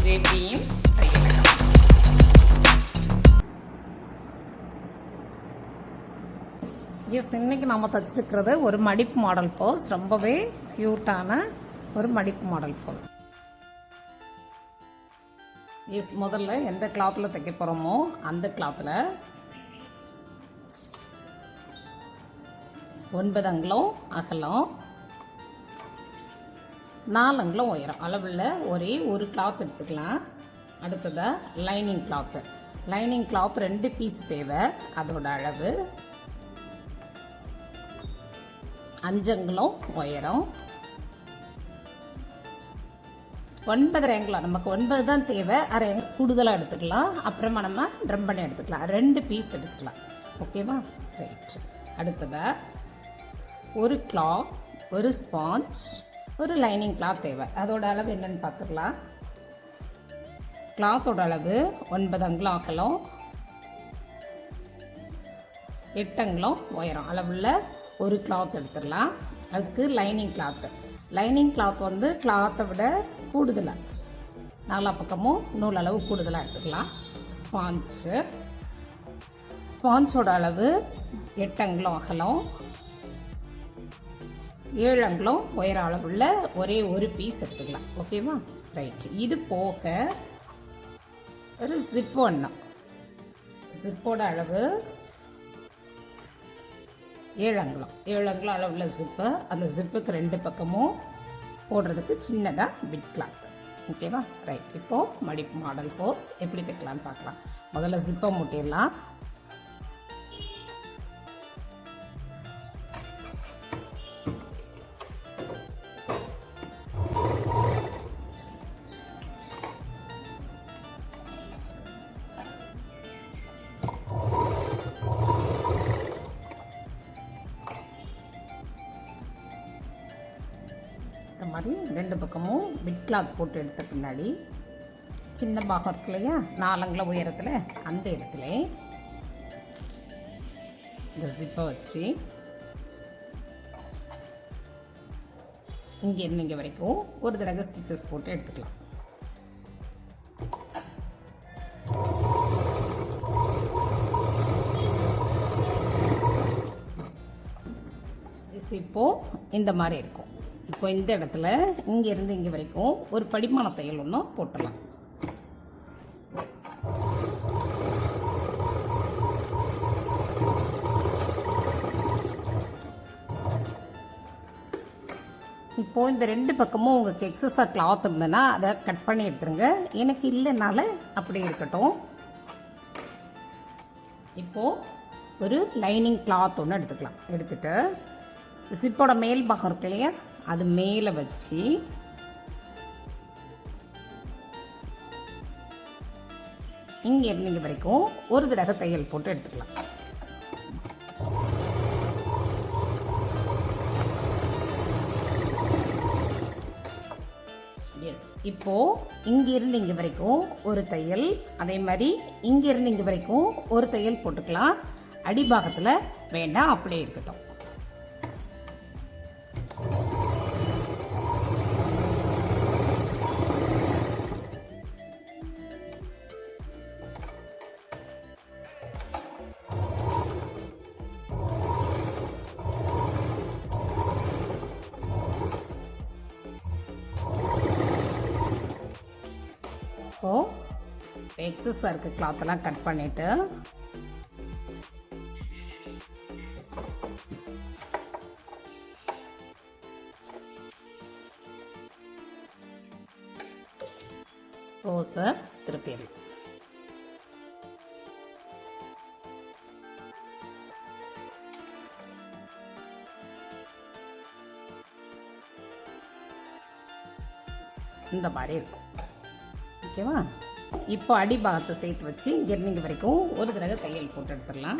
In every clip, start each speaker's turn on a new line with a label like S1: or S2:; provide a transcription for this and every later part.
S1: விஜயபிரியும் பழகல. S, இன்னைக்கு நம்ம தச்சிருக்கிறது ஒரு மடிப்பு மாடல் பர்ஸ். ரொம்பவே கியூட்டான ஒரு மடிப்பு மாடல் பர்ஸ். எஸ், முதல்ல எந்த கிளாத்தில் தைக்க போகிறோமோ அந்த கிளாத்தில் 9 அங்குலம் அகலம், 4 அங்குலம் உயரம் அளவில் ஒரே ஒரு கிளாத் எடுத்துக்கலாம். அடுத்ததாக lining cloth. Lining cloth 2 piece தேவை. அதோட அளவு 5 அங்குலம் உயரம், 9 அங்குலம். நமக்கு 9 தான் தேவை, அரை கூடுதலாக எடுத்துக்கலாம். அப்புறமா நம்ம ட்ரம் பண்ணி எடுத்துக்கலாம். 2 பீஸ் எடுத்துக்கலாம். ஓகேவா? ரைட். அடுத்ததாக ஒரு கிளாத், ஒரு ஸ்பாஞ்ச், ஒரு லைனிங் கிளாத் தேவை. அதோட அளவு என்னன்னு பார்த்துக்கலாம். கிளாத்தோட அளவு 9 அங்குலம் அகலம், 8 அங்குலம் உயரம் அளவுள்ள ஒரு கிளாத் எடுத்துடலாம். அதுக்கு லைனிங் கிளாத்து. லைனிங் கிளாத் வந்து கிளாத்தை விட கூடுதலாக, 4 பக்கமும் நூல் அளவு கூடுதலாக எடுத்துக்கலாம். ஸ்பாஞ்சு. ஸ்பாஞ்சோட அளவு 8 அங்குலம் அகலம், 7 அங்குலம் உயர அளவுள்ள ஒரே ஒரு பீஸ் எடுத்துக்கலாம். ஓகேவா? ரைட். இது போக ஒரு ஜிப் ஒன்று. ஜிப்போட அளவு 7 அங்குலம். 7 அங்குலம் அளவுள்ள ஜிப்பு. அந்த ஜிப்புக்கு 2 பக்கமும் போடுறதுக்கு சின்னதாக பிட் கிளாத். ஓகேவா? ரைட். இப்போது மடிப்பு மாடல் பர்ஸ் எப்படி தைக்கலான்னு பார்க்கலாம். முதல்ல ஜிப்பை முட்டிடலாம். இந்த மாதிரி 2 பக்கமும் பிட் கிளாத் போட்டு எடுத்த பின்னாடி சின்ன பாகம் இருக்கு இல்லையா, 4 அங்குலம் உயரத்தில், அந்த இடத்துல இந்த ஜிப்பை வச்சு இங்கேருந்து இங்கே வரைக்கும் ஒரு தடவை ஸ்டிச்சஸ் போட்டு எடுத்துக்கலாம். இப்போ இந்த மாதிரி இருக்கும். இப்போ இந்த இடத்துல இங்கேருந்து இங்கே வரைக்கும் ஒரு படிமான தையல் ஒன்று போட்டுடலாம். இப்போ இந்த 2 பக்கமும் உங்களுக்கு எக்ஸஸாக கிளாத் இருந்ததுன்னா அதை கட் பண்ணி எடுத்துருங்க. எனக்கு இல்லைனால அப்படி இருக்கட்டும். இப்போது ஒரு லைனிங் கிளாத் ஒன்று எடுத்துக்கலாம். எடுத்துட்டு ஜிப்போட மேல் பாகம் இருக்கு இல்லையா, அது மேலே வச்சு இங்கேருந்து இங்கே வரைக்கும் ஒரு தடவை தையல் போட்டு எடுத்துக்கலாம். எஸ், இப்போ இங்கிருந்து இங்கே வரைக்கும் ஒரு தையல், அதே மாதிரி இங்கிருந்து இங்கே வரைக்கும் ஒரு தையல் போட்டுக்கலாம். அடிபாகத்தில் வேண்டாம், அப்படியே இருக்கட்டும். எக்ஸஸாக இருக்க கிளாத்தெல்லாம் கட் பண்ணிவிட்டு ரோஸை திருப்பிடலாம். இந்த மாதிரி இருக்கும். ஓகேவா? இப்போ அடிபாகத்தை சேர்த்து வச்சு இங்கேருந்து இங்கே வரைக்கும் ஒரு தடவை தையல் போட்டு எடுத்துடலாம்.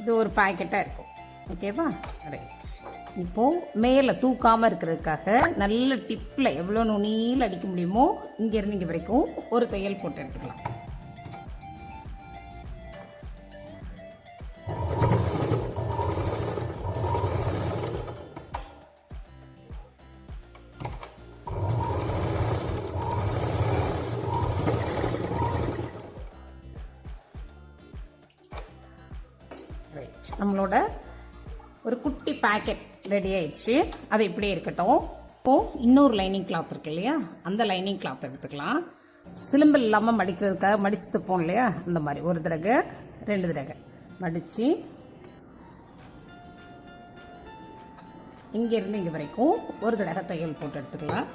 S1: இது ஒரு பாக்கெட்டாக இருக்கும். ஓகேவா? ரைட். இப்போது மேலே தூக்காமல் இருக்கிறதுக்காக நல்ல டிப்பில் எவ்வளோ நுனியில் அடிக்க முடியுமோ இங்கேருந்து இங்கே வரைக்கும் ஒரு தையல் போட்டு எடுத்துக்கலாம். நம்மளோட ஒரு குட்டி பேக்கெட் ரெடி ஆயிடுச்சு. அது இப்படியே இருக்கட்டும். இப்போது இன்னொரு லைனிங் கிளாத் இருக்கு இல்லையா, அந்த லைனிங் கிளாத் எடுத்துக்கலாம். சிலம்பல் இல்லாமல் மடிக்கிறதுக்காக மடித்து தைப்போம் இல்லையா, அந்த மாதிரி ஒரு தடவை 2 தடவை மடித்து இங்கேருந்து இங்கே வரைக்கும் ஒரு தடவை தையல் போட்டு எடுத்துக்கலாம்.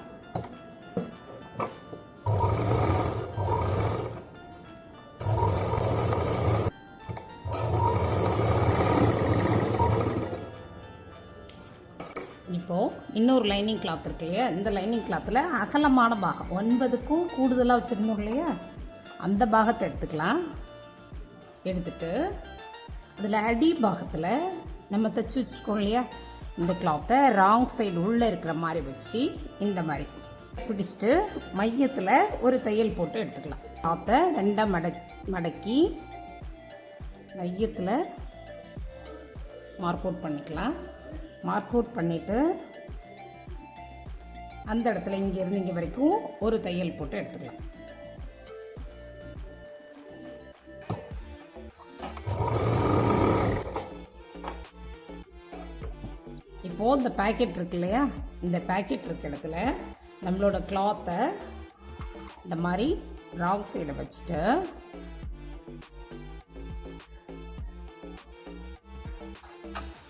S1: இப்போது இன்னொரு லைனிங் கிளாத் இருக்கு இல்லையா, இந்த லைனிங் கிளாத்தில் அகலமான பாகம் 9க்கும் கூடுதலாக வச்சுருந்தோம் இல்லையா, அந்த பாகத்தை எடுத்துக்கலாம். எடுத்துட்டு அதில் அடி பாகத்தில் நம்ம தைச்சி வச்சுருக்கோம் இல்லையா, இந்த கிளாத்தை ராங் சைடு உள்ளே இருக்கிற மாதிரி வச்சு இந்த மாதிரி பிடிச்சிட்டு மையத்தில் ஒரு தையல் போட்டு எடுத்துக்கலாம். கிளாத்தை 2 மடக்கி மையத்தில் மார்க் அவுட் பண்ணிக்கலாம். மார்க் அவுட் பண்ணிவிட்டு அந்த இடத்துல இங்கேருந்து இங்கே வரைக்கும் ஒரு தையல் போட்டு எடுத்துக்கலாம். இப்போது இந்த பேக்கெட் இருக்கு இல்லையா, இந்த பேக்கெட் இருக்க இடத்துல நம்மளோட கிளாத்தை இந்த மாதிரி ராங் சைடை வச்சுட்டு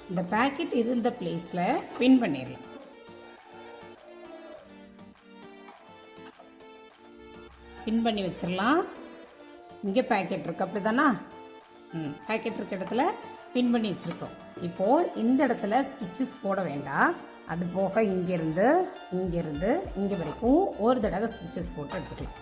S1: இந்த பேக்கெட் இருந்த பிளேஸில் பின் பண்ணிடலாம். பின் பண்ணி வச்சிடலாம். இங்கே பேக்கெட் இருக்கு அப்படி தானா, பேக்கெட் இருக்க இடத்துல பின் பண்ணி வச்சுருக்கோம். இப்போது இந்த இடத்துல ஸ்டிச்சஸ் போட வேண்டாம். அது போக இங்கேருந்து இங்கே வரைக்கும் ஒரு தடவை ஸ்டிச்சஸ் போட்டு எடுத்துக்கலாம்.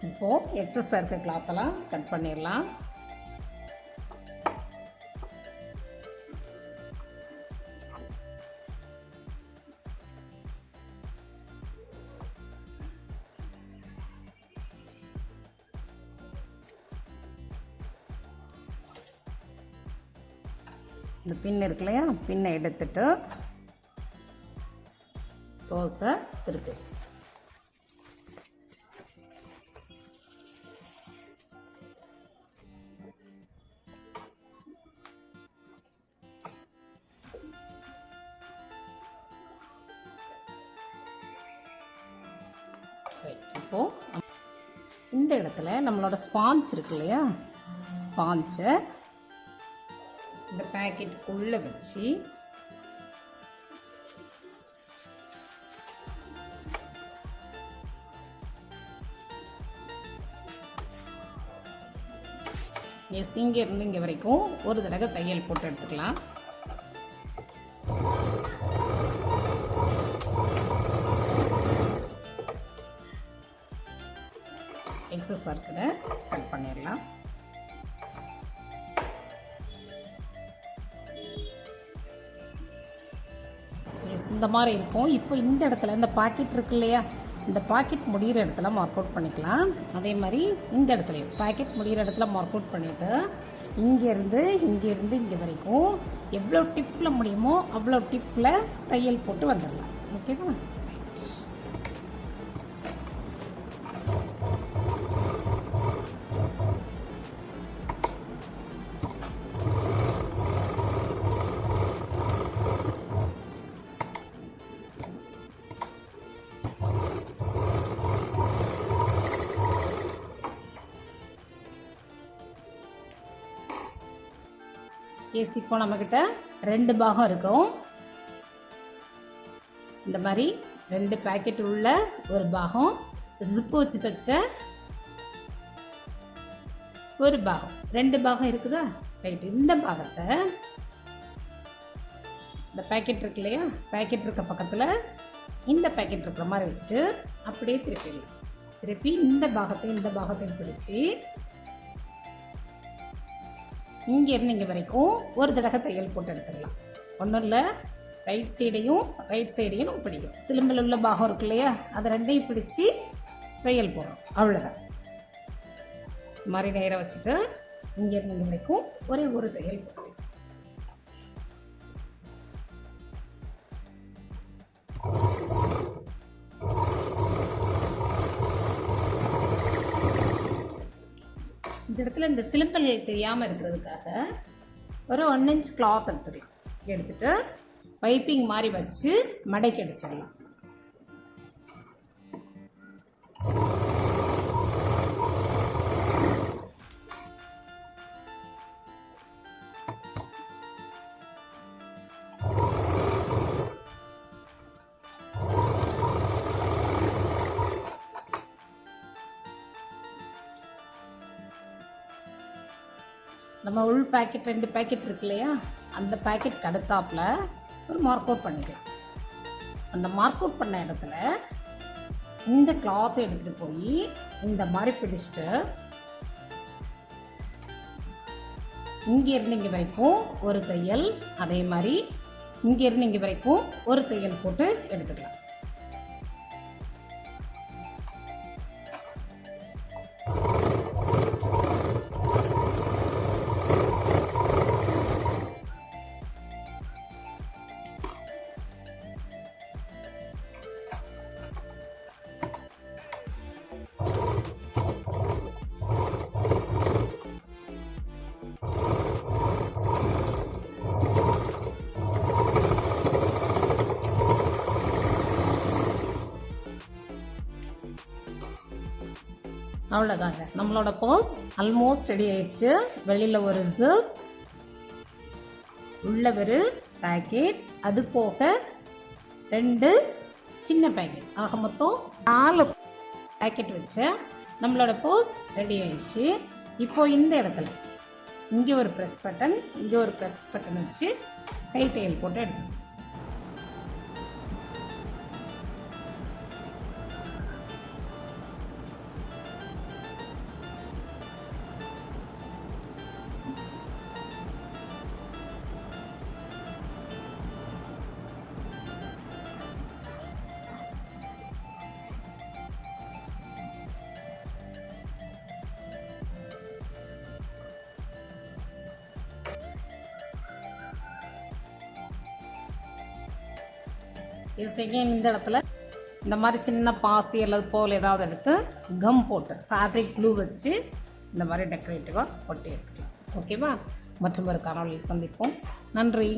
S1: இப்போது எக்ஸஸ் இருக்க கிளாத்தெல்லாம் கட் பண்ணிடலாம். இந்த பின் இருக்கு இல்லையா, பின்னை எடுத்துட்டு தோசை திருப்பி இப்போது இந்த இடத்துல நம்மளோட ஸ்பாஞ்ச் இருக்கு இல்லையா, ஸ்பாஞ்சை இந்த பேக்கெட்டுக்குள்ளே வச்சு இங்கேருந்து இங்கே வரைக்கும் ஒரு தடவை தையல் போட்டு எடுத்துக்கலாம். எக்ஸஸ் இருக்கிறத கட் பண்ணிடலாம். இந்த மாதிரி இருக்கும். இப்போ இந்த இடத்துல இந்த பாக்கெட் இருக்கு இல்லையா, இந்த பாக்கெட் முடிகிற இடத்துல மார்க் அவுட் பண்ணிக்கலாம். அதே மாதிரி இந்த இடத்துலையும் பாக்கெட் முடிகிற இடத்துல மார்க் அவுட் பண்ணிவிட்டு இங்கேருந்து இங்கே வரைக்கும் எவ்வளோ டிப்பில் முடியுமோ அவ்வளோ டிப்பில் தையல் போட்டு வந்துடலாம். ஓகேவா? இப்போ நம்மக்கிட்ட 2 பாகம் இருக்கும். இந்த மாதிரி 2 பேக்கெட் உள்ள ஒரு பாகம், ஜிப்பு வச்சு தைச்ச ஒரு பாகம், 2 பாகம் இருக்குதா? ரைட். இந்த பாகத்தை இந்த பேக்கெட் இருக்கு இல்லையா, பேக்கெட் இருக்க பக்கத்தில் இந்த பேக்கெட் இருக்கிற மாதிரி வச்சுட்டு அப்படியே திருப்பிடலாம். திருப்பி இந்த பாகத்தையும் பிடிச்சி இங்கேருந்து இங்கே வரைக்கும் ஒரு தடவை தையல் போட்டு எடுத்துடலாம். ஒன்றும் இல்லை, ரைட் சைடையும் நம்ம பிடிக்கும். சிலம்பில் உள்ள பாகம் இருக்கு இல்லையா, அதை ரெண்டையும் பிடிச்சி தையல் போடுறோம். அவ்வளோதான். இந்த மாதிரி நேராக வச்சுட்டு இங்கேருந்து இங்கே வரைக்கும் ஒரே ஒரு தையல் போடுறோம். இந்த இடத்துல இந்த சிலம்பல் தெரியாமல் இருக்கிறதுக்காக ஒரு 1 inch கிளாத் எடுத்துக்கலாம். எடுத்துட்டு பைப்பிங் மாதிரி வச்சு மடக்கி அடிச்சிடலாம். நம்ம உள் பேக்கெட் 2 பேக்கெட் இருக்கு இல்லையா, அந்த பேக்கெட் அடுத்தாப்புல ஒரு மார்க் அவுட் பண்ணிக்கலாம். அந்த மார்க் அவுட் பண்ண இடத்துல இந்த கிளாத்தை எடுத்துகிட்டு போய் இந்த மாதிரி பிடிச்சிட்டு இங்கேருந்து இங்கே வரைக்கும் ஒரு தையல், அதே மாதிரி இங்கேருந்து இங்கே வரைக்கும் ஒரு தையல் போட்டு எடுத்துக்கலாம். அவ்வளோதாங்க, நம்மளோட பர்ஸ் ஆல்மோஸ்ட் ரெடி ஆயிடுச்சு. வெளியில் ஒரு ஜிப், உள்ள ஒரு பேக்கெட், அது போக 2 சின்ன பேக்கெட், ஆக மொத்தம் 4 பேக்கெட் வச்சு நம்மளோட பர்ஸ் ரெடி ஆயிடுச்சு. இப்போ இந்த இடத்துல இங்கே ஒரு ப்ரெஸ் பட்டன், இங்கே ஒரு ப்ரெஸ் பட்டன் வச்சு கை தையல் போட்டு எடுக்கணும். செகண்ட் இந்த இடத்துல இந்த மாதிரி சின்ன பாசி அல்லது போல் ஏதாவது எடுத்து கம் போட்டு ஃபேப்ரிக் க்ளூ வச்சு இந்த மாதிரி டெக்கரேட்டிவாக ஒட்டி எடுத்துக்கலாம். ஓகேவா? மற்றும் ஒரு காணொலியில் சந்திப்போம். நன்றி.